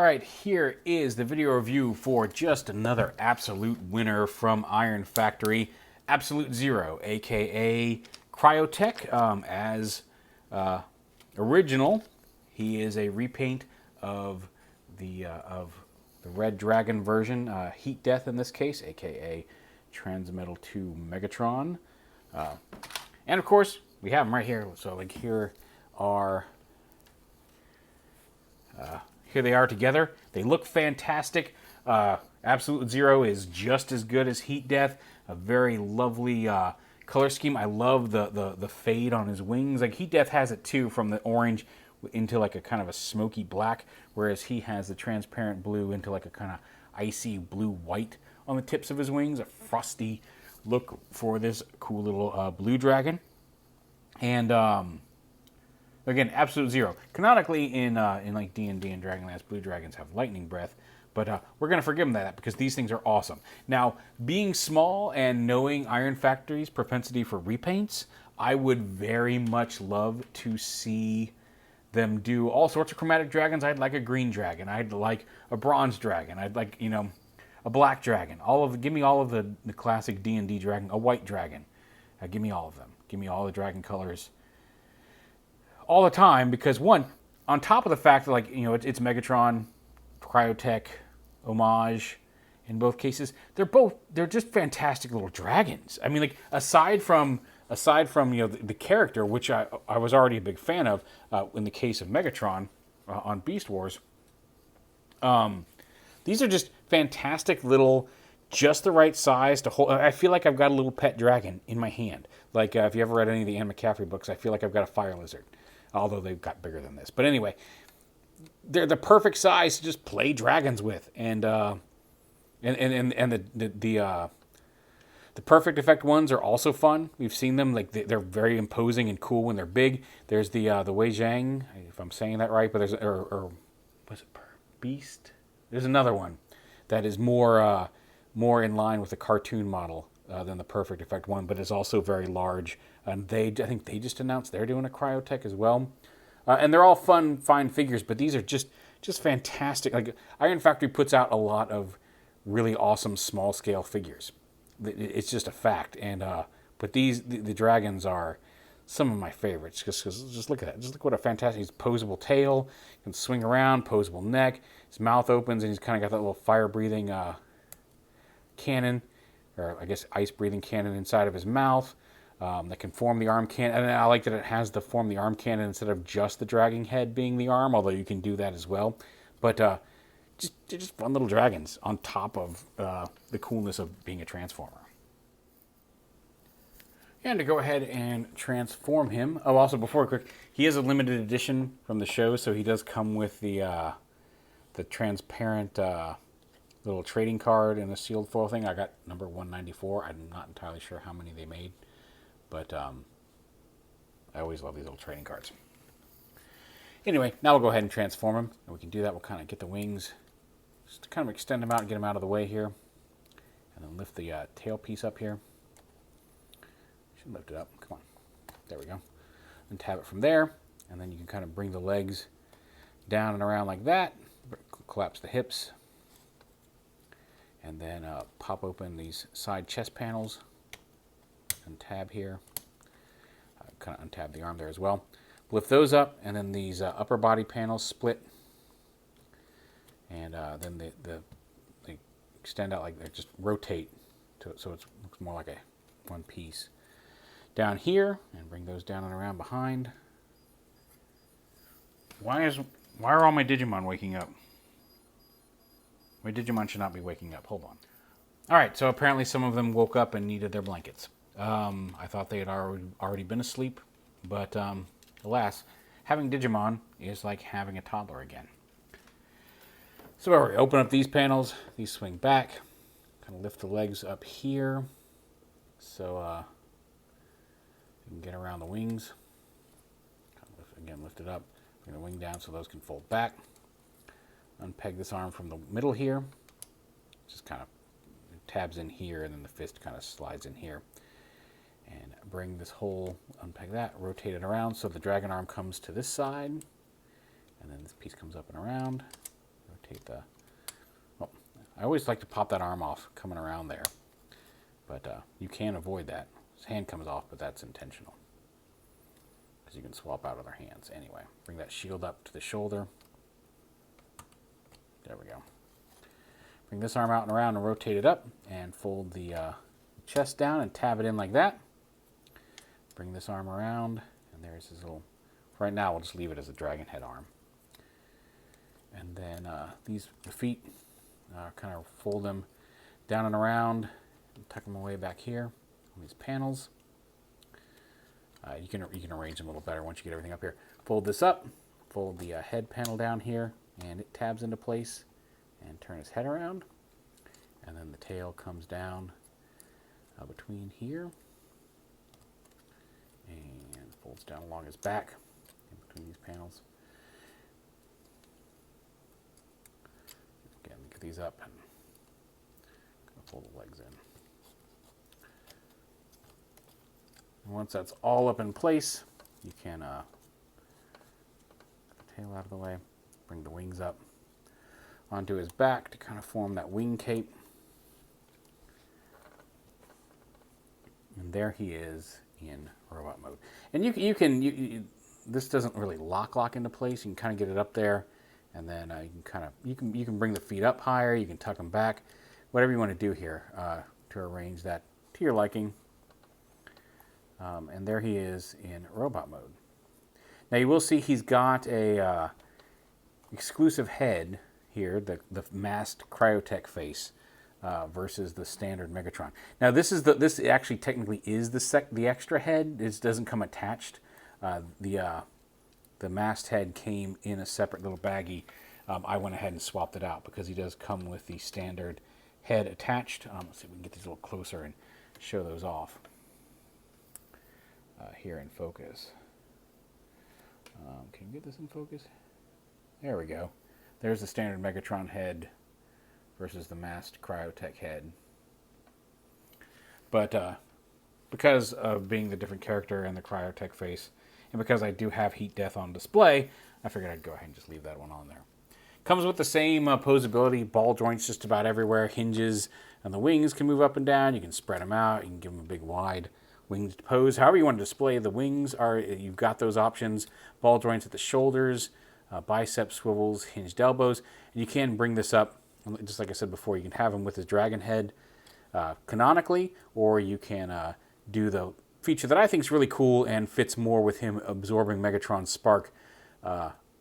Alright, here is the video review for just another absolute winner from Iron Factory, Absolute Zero, aka Cryotech. As original, he is a repaint of the Red Dragon version, Heat Death in this case, aka Transmetal 2 Megatron. And of course, we have them right here. So like here they are together. They look fantastic. Absolute Zero is just as good as Heat Death. A very lovely color scheme. I love the fade on his wings. Like Heat Death has it too, from the orange into like a kind of a smoky black, whereas he has the transparent blue into like a kind of icy blue-white on the tips of his wings. A frosty look for this cool little blue dragon. And again, Absolute Zero. Canonically, in like D&D and Dragonlance, blue dragons have lightning breath, but we're going to forgive them that because these things are awesome. Now, being small and knowing Iron Factory's propensity for repaints, I would very much love to see them do all sorts of chromatic dragons. I'd like a green dragon. I'd like a bronze dragon. I'd like, a black dragon. Give me all of the classic D&D dragon. A white dragon. Give me all of them. Give me all the dragon colors all the time, because one, on top of the fact that it's Megatron, Cryotech, homage in both cases, they're just fantastic little dragons. I mean, like aside from the character, which I was already a big fan of in the case of Megatron on Beast Wars, these are just fantastic little, just the right size to hold. I feel like I've got a little pet dragon in my hand. Like if you ever read any of the Anne McCaffrey books, I feel like I've got a fire lizard. Although they've got bigger than this. But anyway, they're the perfect size to just play dragons with. And the Perfect Effect ones are also fun. We've seen them. Like they're very imposing and cool when they're big. There's the Wei Zhang, if I'm saying that right, but there's or was it Beast? There's another one that is more in line with the cartoon model than the Perfect Effect one, but is also very large. And I think they just announced they're doing a Cryotech as well. And they're all fun, fine figures, but these are just fantastic. Like Iron Factory puts out a lot of really awesome small scale figures. It's just a fact. And but the dragons are some of my favorites. Just look at that. Just look what a fantastic. He's posable tail, can swing around, posable neck. His mouth opens, and he's kind of got that little fire breathing cannon, or I guess ice breathing cannon inside of his mouth. That can form the arm cannon. And I like that it has the form the arm cannon instead of just the dragging head being the arm, although you can do that as well. But just fun little dragons on top of the coolness of being a Transformer. And to go ahead and transform him. Oh, also before quick, he is a limited edition from the show, so he does come with the transparent little trading card and a sealed foil thing. I got number 194. I'm not entirely sure how many they made. But I always love these little trading cards. Anyway, now we'll go ahead and transform him. And we can do that. We'll kind of get the wings, just to kind of extend them out and get them out of the way here. And then lift the tail piece up here. Should lift it up. Come on. There we go. And tab it from there. And then you can kind of bring the legs down and around like that. Collapse the hips. And then pop open these side chest panels. Untab here, kind of untab the arm there as well. Lift those up, and then these upper body panels split, and then they extend out like they just rotate so it looks more like a one piece. Down here, and bring those down and around behind. Why are all my Digimon waking up? My Digimon should not be waking up. Hold on. All right, so apparently some of them woke up and needed their blankets. I thought they had already been asleep, but alas, having Digimon is like having a toddler again. So we open up these panels, these swing back, kind of lift the legs up here, so you can get around the wings. Kind of lift it up, bring the wing down so those can fold back. Unpeg this arm from the middle here, just kind of tabs in here, and then the fist kind of slides in here. And bring this whole, unpeg that, rotate it around so the dragon arm comes to this side. And then this piece comes up and around. rotate the... Oh, I always like to pop that arm off coming around there. But you can avoid that. His hand comes off, but that's intentional. Because you can swap out other hands. Anyway, bring that shield up to the shoulder. There we go. Bring this arm out and around and rotate it up. And fold the chest down and tab it in like that. Bring this arm around. And there's his little... For right now, we'll just leave it as a dragon head arm. And then the feet, kind of fold them down and around. And tuck them away back here on these panels. You can arrange them a little better once you get everything up here. Fold this up, fold the head panel down here, and it tabs into place. And turn his head around, and then the tail comes down between here, and folds down along his back in between these panels. Again, get these up and fold the legs in. Once that's all up in place, you can get the tail out of the way, bring the wings up onto his back to kind of form that wing cape. And there he is in robot mode. And this doesn't really lock into place. You can kind of get it up there, and then you can bring the feet up higher. You can tuck them back, whatever you want to do here to arrange that to your liking. And there he is in robot mode. Now you will see he's got a exclusive head here, the masked cryotech face versus the standard Megatron. Now this actually technically is the extra head. It doesn't come attached. The masked head came in a separate little baggie. I went ahead and swapped it out because he does come with the standard head attached. Let's see if we can get these a little closer and show those off. Here in focus. Can you get this in focus? There we go. There's the standard Megatron head versus the masked cryotech head. But because of being the different character and the cryotech face, and because I do have heat death on display, I figured I'd go ahead and just leave that one on there. Comes with the same posability, ball joints just about everywhere, hinges, and the wings can move up and down. You can spread them out. You can give them a big wide winged pose. However you want to display the wings, you've got those options. Ball joints at the shoulders, bicep swivels, hinged elbows. And you can bring this up, just like I said before, you can have him with his dragon head canonically, or you can do the feature that I think is really cool and fits more with him absorbing Megatron's spark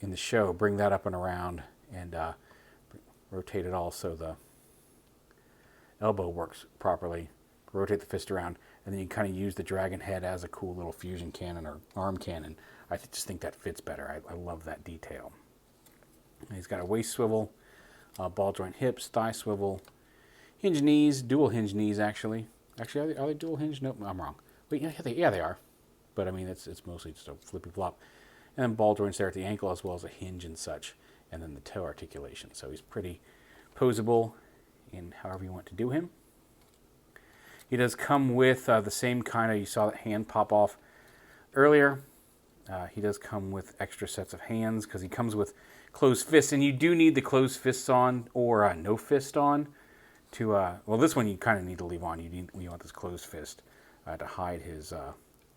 in the show. Bring that up and around and rotate it all so the elbow works properly. Rotate the fist around, and then you kind of use the dragon head as a cool little fusion cannon or arm cannon. I just think that fits better. I love that detail. And he's got a waist swivel, ball joint hips, thigh swivel, hinge knees, dual hinge knees actually. Actually, are they dual hinge? Nope, I'm wrong. Wait, yeah, they are. But I mean, it's mostly just a flippy flop. And then ball joints there at the ankle as well as a hinge and such. And then the toe articulation. So he's pretty posable in however you want to do him. He does come with the same kind of, you saw that hand pop off earlier. He does come with extra sets of hands because he comes with closed fists. And you do need the closed fists on or no fist on to, well, this one you kind of need to leave on. You want this closed fist to hide his,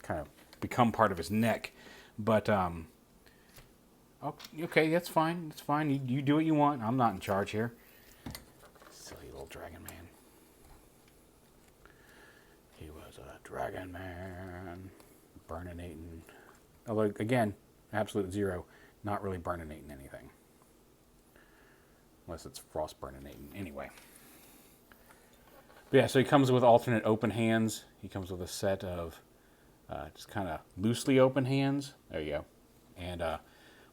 kind of become part of his neck. But, okay, that's fine. That's fine. You do what you want. I'm not in charge here. Silly little dragon man. He was a dragon man, burninating. Although, again, absolute zero, not really burninating anything. Unless it's frost burninating. Anyway. But yeah, so he comes with alternate open hands. He comes with a set of just kind of loosely open hands. There you go. And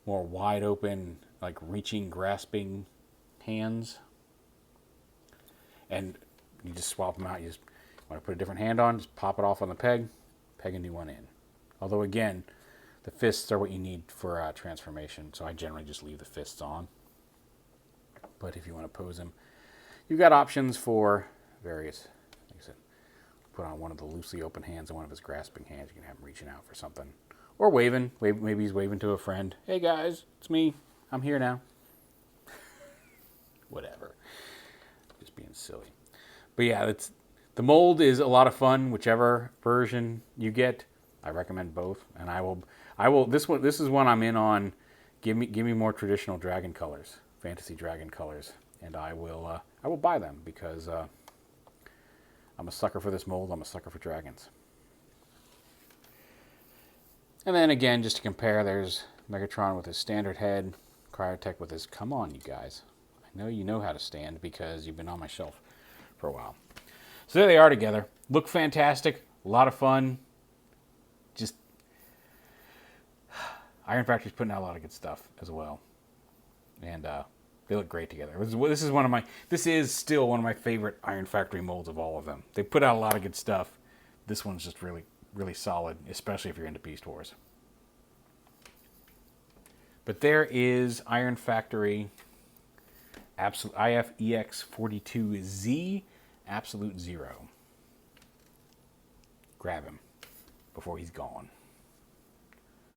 more wide open, like reaching, grasping hands. And you just swap them out. You just want to put a different hand on, just pop it off on the peg a new one in. Although again, the fists are what you need for transformation, so I generally just leave the fists on. But if you want to pose him, you've got options for various, like I said, put on one of the loosely open hands and one of his grasping hands. You can have him reaching out for something. Or waving. Maybe he's waving to a friend. Hey guys, it's me. I'm here now. Whatever. Just being silly. But yeah, the mold is a lot of fun. Whichever version you get, I recommend both. And I will. This is one I'm in on. Give me more traditional dragon colors, fantasy dragon colors, and I will buy them because I'm a sucker for this mold. I'm a sucker for dragons. And then again, just to compare, there's Megatron with his standard head, Cryotech with his, come on, you guys. I know you know how to stand because you've been on my shelf for a while. So there they are together. Look fantastic. A lot of fun. Just, Iron Factory's putting out a lot of good stuff as well. And they look great together. This is still one of my favorite Iron Factory molds of all of them. They put out a lot of good stuff. This one's just really, really solid, especially if you're into Beast Wars. But there is Iron Factory IF-EX42Z Absolute Zero. Grab him before he's gone.